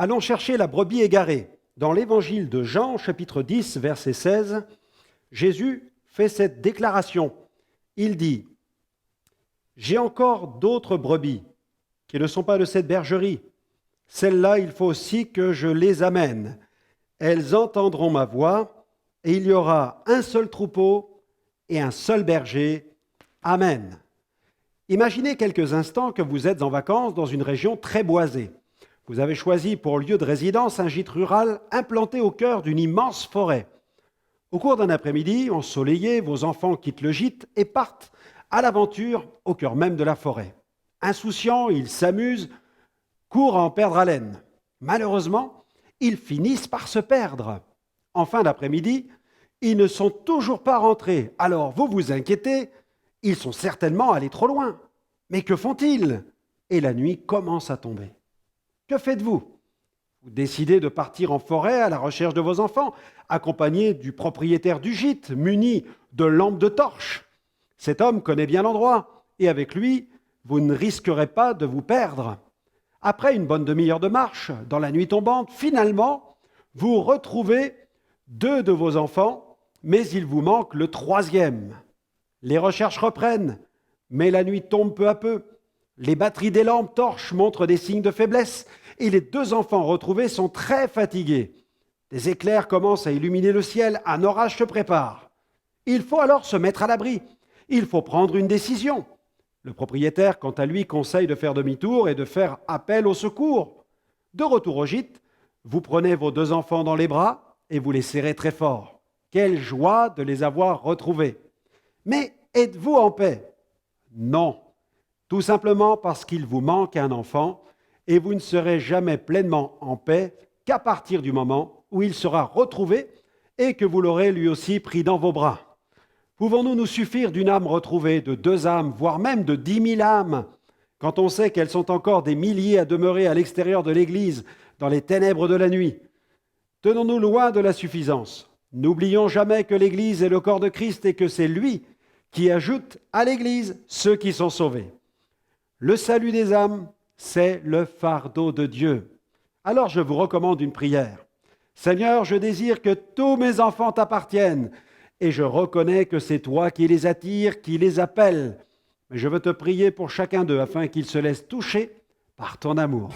Allons chercher la brebis égarée. Dans l'évangile de Jean, chapitre 10, verset 16, Jésus fait cette déclaration. Il dit « J'ai encore d'autres brebis qui ne sont pas de cette bergerie. Celles-là, il faut aussi que je les amène. Elles entendront ma voix et il y aura un seul troupeau et un seul berger. Amen. » Imaginez quelques instants que vous êtes en vacances dans une région très boisée. Vous avez choisi pour lieu de résidence un gîte rural implanté au cœur d'une immense forêt. Au cours d'un après-midi ensoleillé, vos enfants quittent le gîte et partent à l'aventure au cœur même de la forêt. Insouciants, ils s'amusent, courent à en perdre haleine. Malheureusement, ils finissent par se perdre. En fin d'après-midi, ils ne sont toujours pas rentrés. Alors vous vous inquiétez, ils sont certainement allés trop loin. Mais que font-ils? Et la nuit commence à tomber. Que faites-vous? Vous décidez de partir en forêt à la recherche de vos enfants, accompagné du propriétaire du gîte, muni de lampes de torche. Cet homme connaît bien l'endroit, et avec lui, vous ne risquerez pas de vous perdre. Après une bonne demi-heure de marche, dans la nuit tombante, finalement, vous retrouvez 2 de vos enfants, mais il vous manque le 3e. Les recherches reprennent, mais la nuit tombe peu à peu. Les batteries des lampes torches montrent des signes de faiblesse et les 2 enfants retrouvés sont très fatigués. Des éclairs commencent à illuminer le ciel, un orage se prépare. Il faut alors se mettre à l'abri. Il faut prendre une décision. Le propriétaire, quant à lui, conseille de faire demi-tour et de faire appel au secours. De retour au gîte, vous prenez vos 2 enfants dans les bras et vous les serrez très fort. Quelle joie de les avoir retrouvés. Mais êtes-vous en paix? Non. Tout simplement parce qu'il vous manque un enfant et vous ne serez jamais pleinement en paix qu'à partir du moment où il sera retrouvé et que vous l'aurez lui aussi pris dans vos bras. Pouvons-nous nous suffire d'une âme retrouvée, de 2 âmes, voire même de 10 000 âmes, quand on sait qu'elles sont encore des milliers à demeurer à l'extérieur de l'Église, dans les ténèbres de la nuit? Tenons-nous loin de la suffisance. N'oublions jamais que l'Église est le corps de Christ et que c'est lui qui ajoute à l'Église ceux qui sont sauvés. Le salut des âmes, c'est le fardeau de Dieu. Alors je vous recommande une prière. Seigneur, je désire que tous mes enfants t'appartiennent et je reconnais que c'est toi qui les attires, qui les appelles. Mais je veux te prier pour chacun d'eux afin qu'ils se laissent toucher par ton amour.